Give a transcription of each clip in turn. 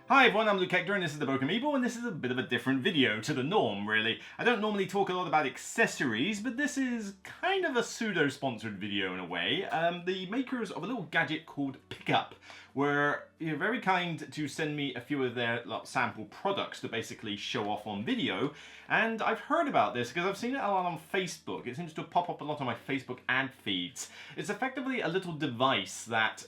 Hi everyone, I'm Luke Hector and this is the Meeple, and this is a bit of a different video to the norm, really. I don't normally talk a lot about accessories, but this is kind of a pseudo-sponsored video in a way. The makers of a little gadget called PKUP were very kind to send me a few of their sample products to basically show off on video, and I've heard about this because I've seen it a lot on Facebook. It seems to pop up a lot on my Facebook ad feeds. It's effectively a little device that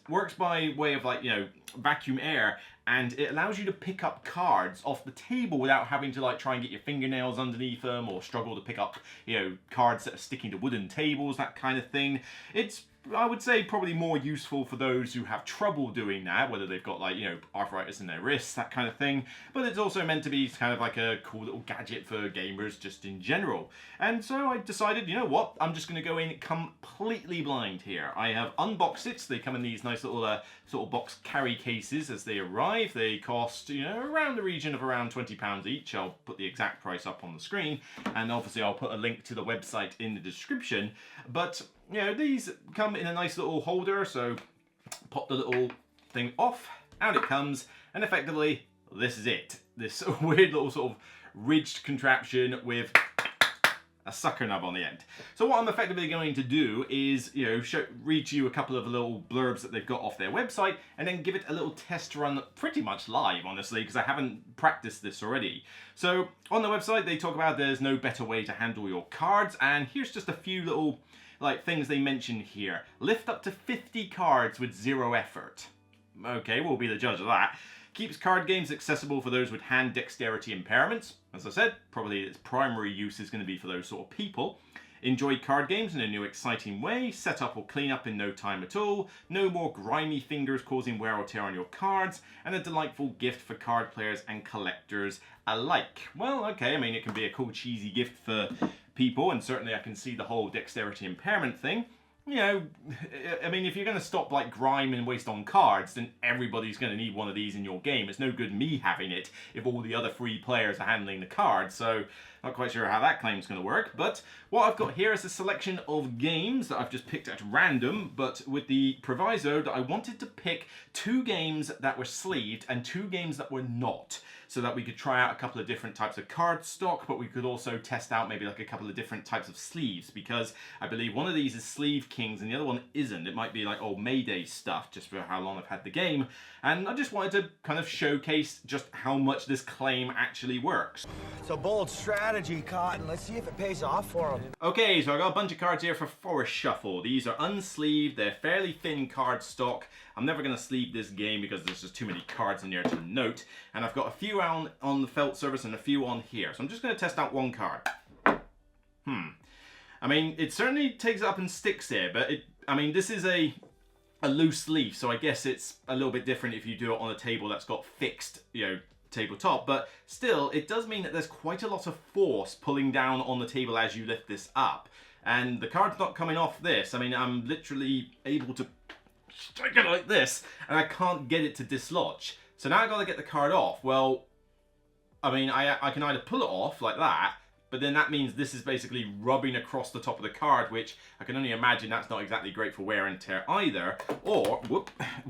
works by way of vacuum air, and it allows you to pick up cards off the table without having to try and get your fingernails underneath them or struggle to pick up cards that are sticking to wooden tables, that kind of thing. It's, I would say, probably more useful for those who have trouble doing that, whether they've got arthritis in their wrists, that kind of thing. But it's also meant to be kind of like a cool little gadget for gamers just in general. And so I decided, you know what, I'm just going to go in completely blind here. I have unboxed it. So they come in these nice little sort of box carry cases as they arrive. They cost, around the region of around £20 each. I'll put the exact price up on the screen, and obviously I'll put a link to the website in the description. But these come in a nice little holder, so pop the little thing off, out it comes, and effectively this is it. This weird little sort of ridged contraption with a sucker nub on the end. So what I'm effectively going to do is, read to you a couple of little blurbs that they've got off their website, and then give it a little test run pretty much live, honestly, because I haven't practiced this already. So on the website, they talk about there's no better way to handle your cards, and here's just a few little things they mention here. Lift up to 50 cards with 0 effort. Okay, we'll be the judge of that. Keeps card games accessible for those with hand dexterity impairments. As I said, probably its primary use is going to be for those sort of people. Enjoy card games in a new exciting way. Set up or clean up in no time at all. No more grimy fingers causing wear or tear on your cards. And a delightful gift for card players and collectors alike. Well, okay, I mean, it can be a cool cheesy gift for people, and certainly I can see the whole dexterity impairment thing. I mean, if you're going to stop grime and waste on cards, then everybody's going to need one of these in your game. It's no good me having it if all the other 3 players are handling the cards, so not quite sure how that claim's going to work. But what I've got here is a selection of games that I've just picked at random, but with the proviso that I wanted to pick 2 games that were sleeved and 2 games that were not, so that we could try out a couple of different types of card stock, but we could also test out maybe a couple of different types of sleeves, because I believe one of these is Sleeve Kings and the other one isn't. It might be old Mayday stuff, just for how long I've had the game. And I just wanted to kind of showcase just how much this claim actually works. It's a bold strategy, Cotton. Let's see if it pays off for them. Okay, so I got a bunch of cards here for a shuffle. These are unsleeved, they're fairly thin card stock. I'm never going to sleeve this game because there's just too many cards in there to note. And I've got a few on the felt surface and a few on here. So I'm just going to test out one card. I mean, it certainly takes it up and sticks there, but this is a loose leaf, so I guess it's a little bit different if you do it on a table that's got fixed, tabletop. But still, it does mean that there's quite a lot of force pulling down on the table as you lift this up. And the card's not coming off this. I mean, I'm literally able to strike it like this, and I can't get it to dislodge. So now I've got to get the card off. Well, I mean, I can either pull it off like that, but then that means this is basically rubbing across the top of the card, which I can only imagine that's not exactly great for wear and tear either. Or,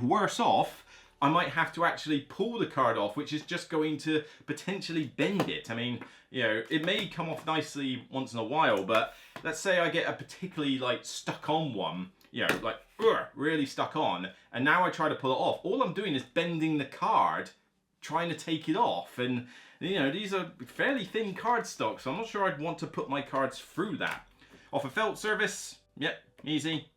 worse off, I might have to actually pull the card off, which is just going to potentially bend it. I mean, it may come off nicely once in a while, but let's say I get a particularly stuck on one, really stuck on, and now I try to pull it off. All I'm doing is bending the card, trying to take it off, and these are fairly thin card stock, so I'm not sure I'd want to put my cards through that. Off a felt surface, yep, easy.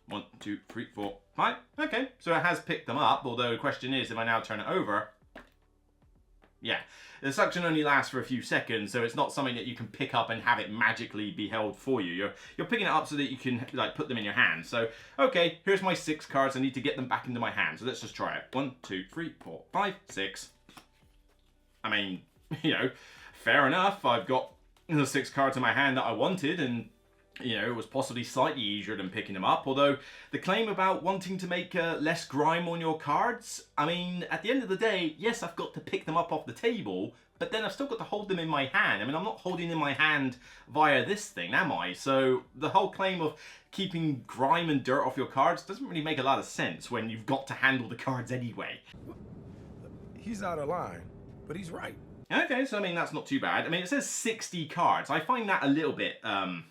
1, 2, 3, 4, 5. Okay, so it has picked them up, although the question is, if I now turn it over, yeah, the suction only lasts for a few seconds, so it's not something that you can pick up and have it magically be held for you. You're picking it up so that you can put them in your hand. So, okay, here's my 6 cards. I need to get them back into my hand. So let's just try it. 1, 2, 3, 4, 5, 6. I mean, fair enough. I've got the 6 cards in my hand that I wanted, and it was possibly slightly easier than picking them up. Although the claim about wanting to make less grime on your cards, I mean, at the end of the day, yes, I've got to pick them up off the table, but then I've still got to hold them in my hand. I mean, I'm not holding in my hand via this thing, am I? So the whole claim of keeping grime and dirt off your cards doesn't really make a lot of sense when you've got to handle the cards anyway. He's out of line, but he's right. Okay, so I mean that's not too bad. I mean it says 60 cards. I find that a little bit a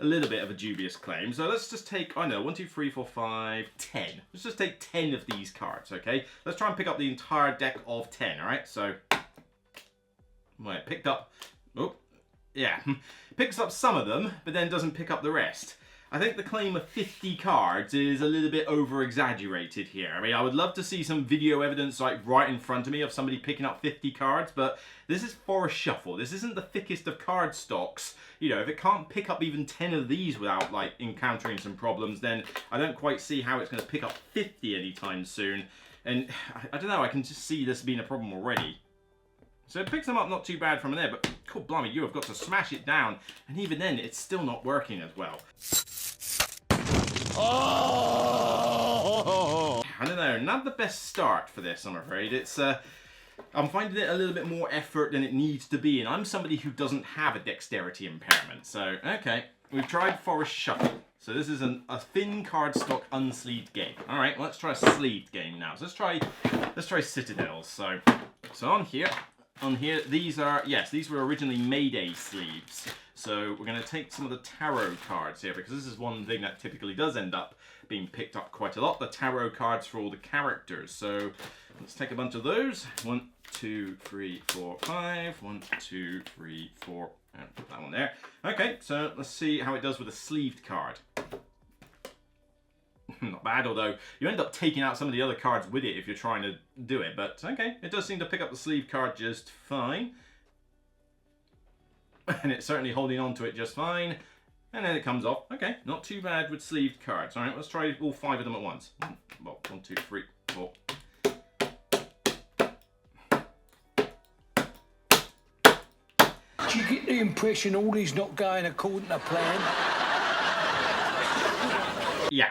little bit of a dubious claim. So let's just take, I know, 1, 2, 3, 4, 5, 10. Let's just take 10 of these cards, okay? Let's try and pick up the entire deck of 10, alright? So well, it picked up, oh, yeah, picks up some of them, but then doesn't pick up the rest. I think the claim of 50 cards is a little bit over-exaggerated here. I mean, I would love to see some video evidence like right in front of me of somebody picking up 50 cards, but this is for a shuffle. This isn't the thickest of card stocks. You know, if it can't pick up even 10 of these without like encountering some problems, then I don't quite see how it's going to pick up 50 anytime soon. And I don't know, I can just see this being a problem already. So it picks them up not too bad from there, but God blimey, you have got to smash it down, and even then, it's still not working as well. Oh! I don't know, not the best start for this, I'm afraid. It's, I'm finding it a little bit more effort than it needs to be, and I'm somebody who doesn't have a dexterity impairment. So, okay, we've tried Forest Shuffle. So this is a thin cardstock unsleeved game. All right, let's try a sleeved game now. So let's try Citadels. So on here, these are, yes, these were originally Mayday sleeves. So we're going to take some of the tarot cards here, because this is one thing that typically does end up being picked up quite a lot, the tarot cards for all the characters. So let's take a bunch of those. 1, 2, 3, 4, 5. 1, 2, 3, 4. And put that one there. Okay, so let's see how it does with a sleeved card. Not bad, although you end up taking out some of the other cards with it if you're trying to do it. But okay, it does seem to pick up the sleeve card just fine. And it's certainly holding on to it just fine. And then it comes off. Okay, not too bad with sleeved cards. All right, let's try all 5 of them at once. Well, 1, 2, 3, 4. Do you get the impression all these not going according to plan? Yeah,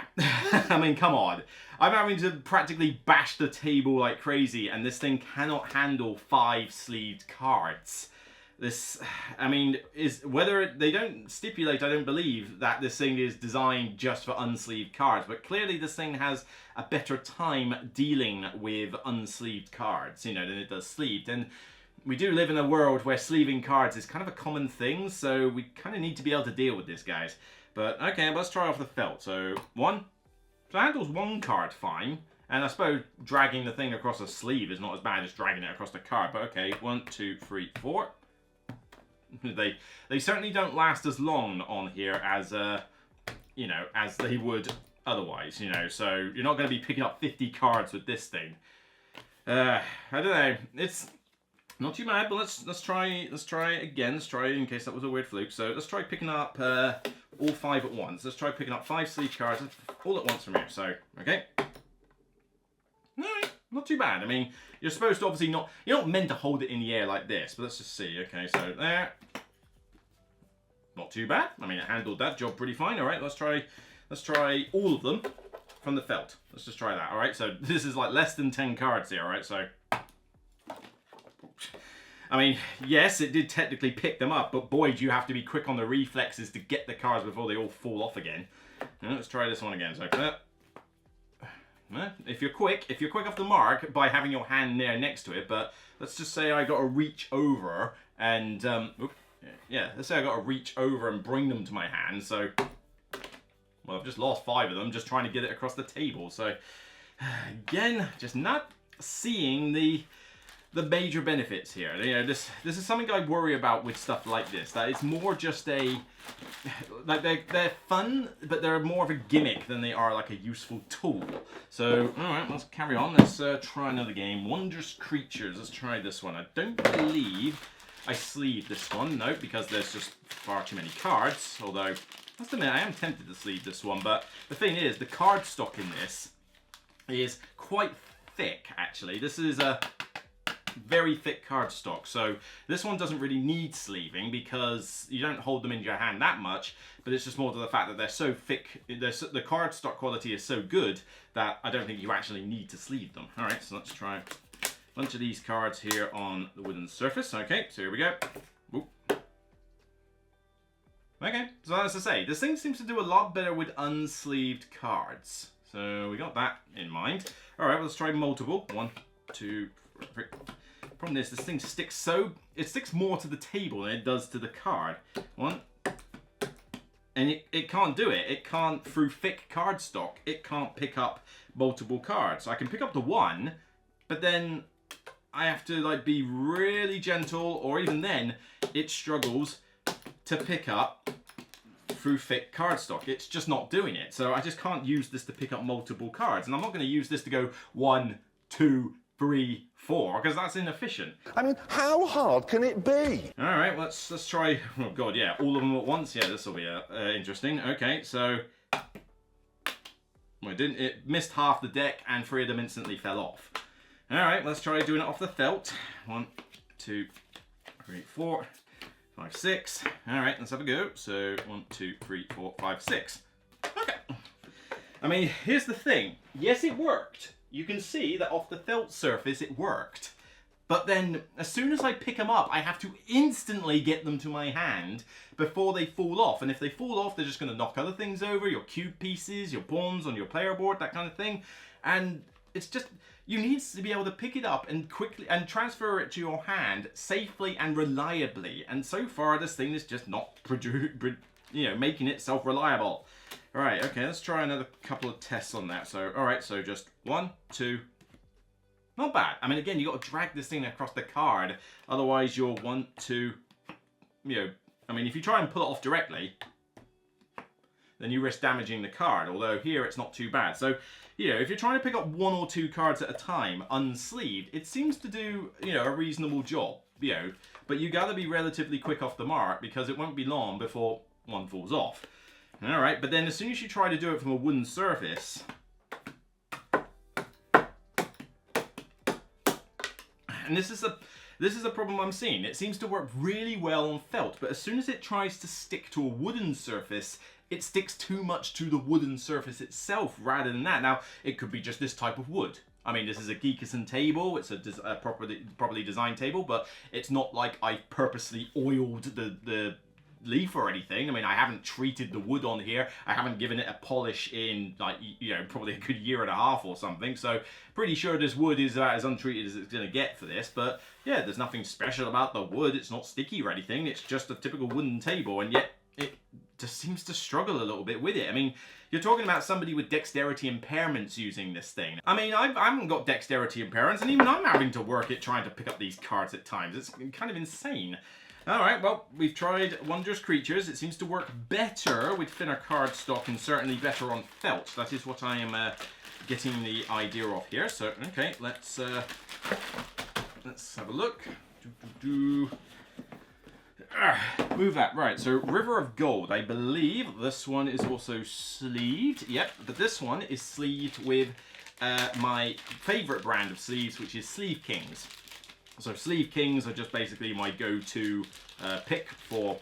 I mean, come on. I'm having to practically bash the table like crazy, and this thing cannot handle 5 sleeved cards. This, I mean, is whether they don't stipulate, I don't believe, that this thing is designed just for unsleeved cards, but clearly this thing has a better time dealing with unsleeved cards, you know, than it does sleeved. And we do live in a world where sleeving cards is kind of a common thing, so we kind of need to be able to deal with this, guys. But okay, let's try off the felt. So 1, so it handles 1 card fine, and I suppose dragging the thing across a sleeve is not as bad as dragging it across the card. But okay, 1, 2, 3, 4. They certainly don't last as long on here as you know, as they would otherwise. You know, so you're not going to be picking up 50 cards with this thing. I don't know. It's not too bad, but let's try again. Let's try in case that was a weird fluke. So let's try picking up all 5 at once. Let's try picking up 5 sleeve cards all at once from here. So okay, no, not too bad. I mean, you're supposed to obviously not. You're not meant to hold it in the air like this. But let's just see. Okay, so there. Not too bad. I mean, it handled that job pretty fine. All right, let's try all of them from the felt. Let's just try that. All right, so this is like less than 10 cards here. All right, so. I mean, yes, it did technically pick them up, but boy, do you have to be quick on the reflexes to get the cards before they all fall off again. Now, let's try this one again. So, if you're quick off the mark by having your hand there next to it, but let's just say I got to reach over and, yeah, let's say I got to reach over and bring them to my hand. So, well, I've just lost 5 of them just trying to get it across the table. So, again, just not seeing the major benefits here. You know, this is something I worry about with stuff like this. That it's more just a, like they're fun, but they're more of a gimmick than they are like a useful tool. So, all right, let's carry on. Let's try another game. Wondrous Creatures. Let's try this one. I don't believe I sleeved this one. No, because there's just far too many cards. Although, I must admit, I am tempted to sleeve this one. But the thing is, the card stock in this is quite thick, actually. This is a very thick cardstock, so this one doesn't really need sleeving because you don't hold them in your hand that much, but it's just more to the fact that they're so thick, the cardstock quality is so good that I don't think you actually need to sleeve them. Alright, so let's try a bunch of these cards here on the wooden surface. Okay, so here we go. Oop. Okay, so as I say, this thing seems to do a lot better with unsleeved cards. So we got that in mind. Alright, let's try multiple. 1, 2, Problem is, this thing sticks it sticks more to the table than it does to the card. One. And it can't do it. It can't, through thick cardstock, it can't pick up multiple cards. So I can pick up the one, but then I have to like be really gentle, or even then, it struggles to pick up through thick cardstock. It's just not doing it. So I just can't use this to pick up multiple cards. And I'm not going to use this to go 1, 2, 3, 4, because that's inefficient. I mean, how hard can it be? All right, let's try. Oh god, yeah, all of them at once. Yeah, this will be interesting. Okay, so well, it missed half the deck, and 3 of them instantly fell off. All right, let's try doing it off the felt. 1, 2, 3, 4, 5, 6. All right, let's have a go. So 1, 2, 3, 4, 5, 6. Okay. I mean, here's the thing. Yes, it worked. You can see that off the felt surface it worked. But then, as soon as I pick them up, I have to instantly get them to my hand before they fall off. And if they fall off, they're just going to knock other things over, your cube pieces, your pawns on your player board, that kind of thing. And it's just, you need to be able to pick it up and quickly, and transfer it to your hand safely and reliably. And so far, this thing is just not making itself reliable. All right, okay, let's try another couple of tests on that. So, all right, so just 1, 2, not bad. I mean, again, you got to drag this thing across the card. Otherwise, you're 1, 2, I mean, if you try and pull it off directly, then you risk damaging the card. Although here, it's not too bad. So, if you're trying to pick up 1 or 2 cards at a time, unsleeved, it seems to do, a reasonable job, But you got to be relatively quick off the mark, because it won't be long before one falls off. All right, but then as soon as you try to do it from a wooden surface, and this is a problem I'm seeing. It seems to work really well on felt, but as soon as it tries to stick to a wooden surface, it sticks too much to the wooden surface itself rather than that. Now, it could be just this type of wood. I mean, this is a Geekerson table. It's a properly designed table, but it's not like I purposely oiled the leaf or anything. I mean, I haven't treated the wood on here. I haven't given it a polish in, like, probably a good 1.5 years or something. So pretty sure this wood is about as untreated as it's going to get for this. But yeah, there's nothing special about the wood. It's not sticky or anything. It's just a typical wooden table, and yet it just seems to struggle a little bit with it. I mean, you're talking about somebody with dexterity impairments using this thing. I mean, I haven't got dexterity impairments, and even I'm having to work it trying to pick up these cards at times. It's kind of insane. Alright, well, we've tried Wondrous Creatures. It seems to work better with thinner cardstock and certainly better on felt. That is what I am getting the idea of here. So, okay, let's have a look. Move that. Right, so River of Gold. I believe this one is also sleeved. Yep, but this one is sleeved with my favourite brand of sleeves, which is Sleeve Kings. So Sleeve Kings are just basically my go-to pick for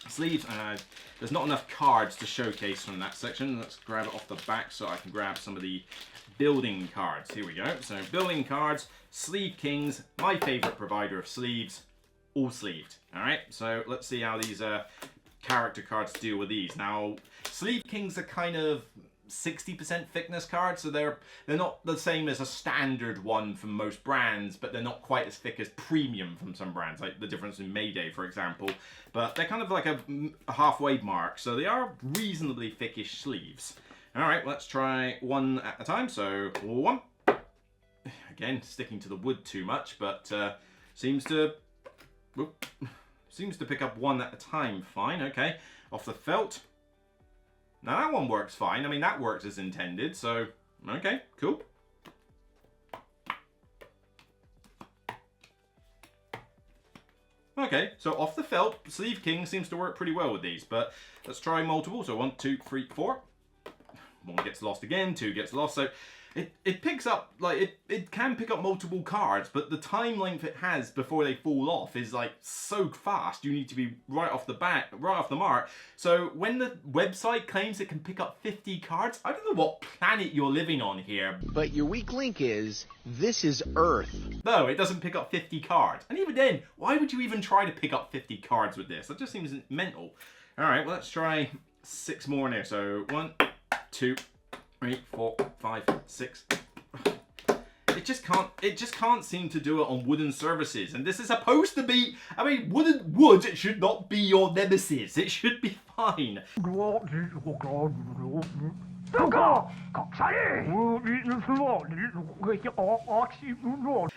sleeves. There's not enough cards to showcase from that section. Let's grab it off the back so I can grab some of the building cards. Here we go. So building cards, Sleeve Kings, my favorite provider of sleeves, all sleeved. All right, so let's see how these character cards deal with these. Now, Sleeve Kings are kind of 60% thickness cards, so they're not the same as a standard one from most brands, but they're not quite as thick as premium from some brands, like the difference in Mayday, for example. But they're kind of like a halfway mark, so they are reasonably thickish sleeves. All right, let's try one at a time. So 1. Again, sticking to the wood too much, but seems to pick up 1 at a time. Fine. Okay, off the felt. Now that one works fine. I mean, that works as intended, so, okay, cool. Okay, so off the felt, Sleeve King seems to work pretty well with these, but let's try multiple. So 1, 2, 3, 4. 1 gets lost again, 2 gets lost, so it picks up, like, it can pick up multiple cards, but the time length it has before they fall off is, like, so fast. You need to be right off the mark. So when the website claims it can pick up 50 cards, I don't know what planet you're living on here. But your weak link is, this is Earth. No, it doesn't pick up 50 cards. And even then, why would you even try to pick up 50 cards with this? That just seems mental. All right, well, let's try 6 more now. So 1, 2, 3, 4, 5, 6. it just can't seem to do it on wooden surfaces. And this is supposed to be, I mean, wood should not be your nemesis. It should be fine.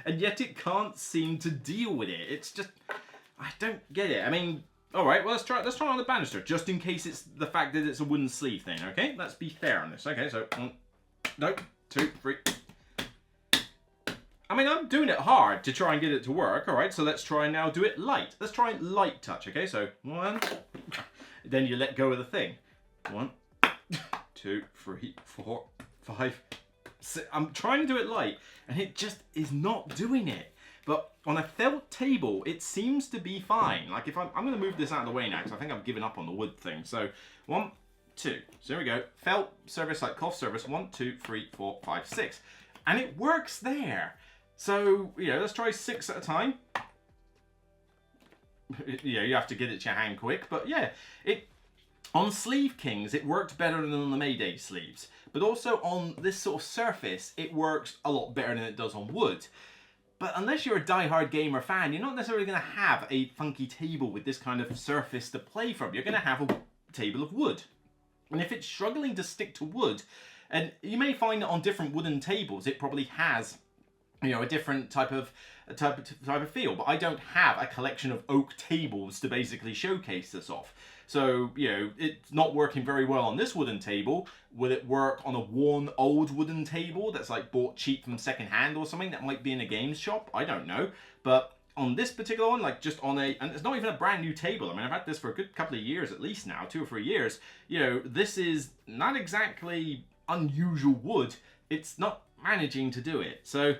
And yet it can't seem to deal with it. It's just, I don't get it. I mean, all right, well, let's try on the banister, just in case it's the fact that it's a wooden sleeve thing, okay? Let's be fair on this. Okay, so 1, no, 2, 3. I mean, I'm doing it hard to try and get it to work, all right? So let's try and now do it light. Let's try light touch, okay? So 1, then you let go of the thing. 1, 2, 3, 4, 5, 6. I'm trying to do it light, and it just is not doing it. But on a felt table, it seems to be fine. Like if I'm going to move this out of the way now, because I think I've given up on the wood thing. So 1, 2. So here we go. Felt surface, like cloth surface. 1, 2, 3, 4, 5, 6. And it works there. So, you know, let's try 6 at a time. Yeah, you have to get it to your hand quick. But yeah, on Sleeve Kings, it worked better than on the Mayday sleeves. But also on this sort of surface, it works a lot better than it does on wood. But unless you're a die-hard gamer fan, you're not necessarily going to have a funky table with this kind of surface to play from. You're going to have a table of wood. And if it's struggling to stick to wood, and you may find that on different wooden tables, it probably has, you know, a different type of feel. But I don't have a collection of oak tables to basically showcase this off. So, you know, it's not working very well on this wooden table. Will it work on a worn old wooden table that's like bought cheap from secondhand or something that might be in a games shop? I don't know. But on this particular one, like just on and it's not even a brand new table. I mean, I've had this for a good couple of years at least now, 2 or 3 years. You know, this is not exactly unusual wood. It's not managing to do it. So,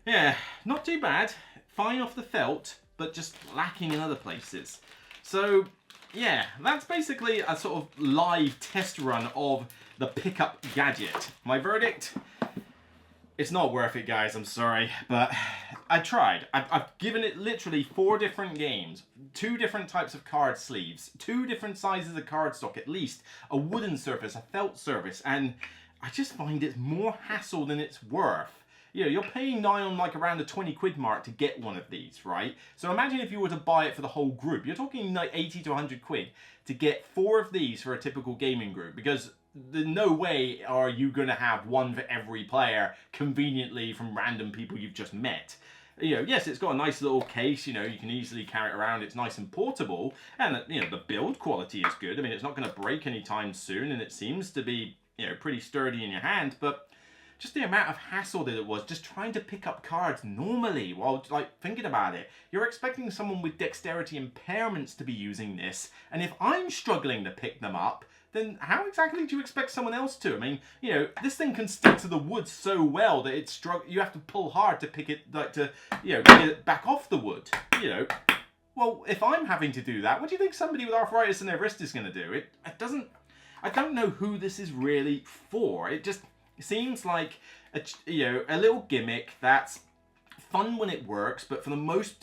yeah, not too bad. Fine off the felt, but just lacking in other places. So, yeah, that's basically a sort of live test run of the pickup gadget. My verdict? It's not worth it, guys, I'm sorry, but I tried. I've given it literally 4 different games, 2 different types of card sleeves, 2 different sizes of cardstock at least, a wooden surface, a felt surface, and I just find it's more hassle than it's worth. You know, you're paying nigh on like around the 20 quid mark to get one of these, right? So imagine if you were to buy it for the whole group. You're talking like 80 to 100 quid to get 4 of these for a typical gaming group, because there's no way are you going to have one for every player conveniently from random people you've just met. You know, yes, it's got a nice little case, you know, you can easily carry it around, it's nice and portable, and, you know, the build quality is good. I mean, it's not going to break anytime soon, and it seems to be, you know, pretty sturdy in your hand, but just the amount of hassle that it was just trying to pick up cards normally while, like, thinking about it. You're expecting someone with dexterity impairments to be using this, and if I'm struggling to pick them up, then how exactly do you expect someone else to? I mean, you know, this thing can stick to the wood so well that it's you have to pull hard to pick it, like, to, you know, get it back off the wood, you know. Well, if I'm having to do that, what do you think somebody with arthritis in their wrist is going to do? It doesn't, I don't know who this is really for. It just seems like a little gimmick that's fun when it works, but for the most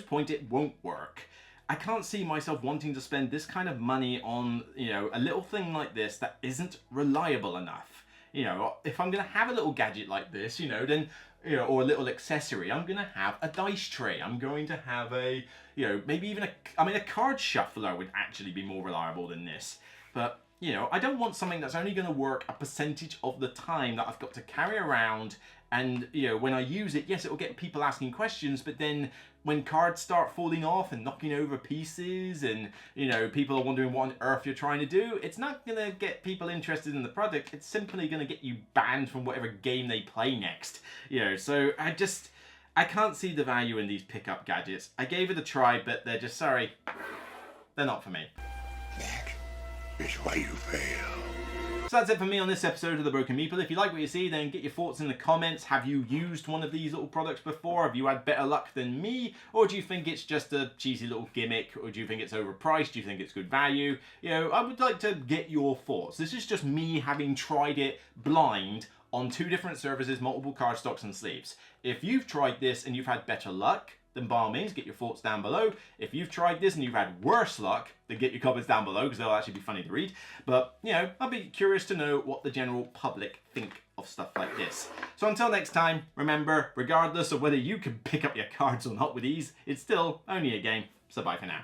point it won't work. I can't see myself wanting to spend this kind of money on, you know, a little thing like this that isn't reliable enough. You know, if I'm going to have a little gadget like this, you know, then, you know, or a little accessory, I'm going to have a dice tray. I'm going to have a, you know, maybe even a card shuffler would actually be more reliable than this. But, you know, I don't want something that's only going to work a percentage of the time that I've got to carry around. And, you know, when I use it, yes, it will get people asking questions, but then when cards start falling off and knocking over pieces and, you know, people are wondering what on earth you're trying to do, it's not going to get people interested in the product. It's simply going to get you banned from whatever game they play next. You know, so I can't see the value in these pickup gadgets. I gave it a try, but they're just, sorry, they're not for me. That is why you fail. So that's it for me on this episode of The Broken Meeple. If you like what you see, then get your thoughts in the comments. Have you used one of these little products before? Have you had better luck than me? Or do you think it's just a cheesy little gimmick? Or do you think it's overpriced? Do you think it's good value? You know, I would like to get your thoughts. This is just me having tried it blind on 2 different surfaces, multiple cardstocks and sleeves. If you've tried this and you've had better luck, then by all means, get your thoughts down below. If you've tried this and you've had worse luck, then get your comments down below because they'll actually be funny to read. But, you know, I'd be curious to know what the general public think of stuff like this. So until next time, remember, regardless of whether you can pick up your cards or not with ease, it's still only a game. So bye for now.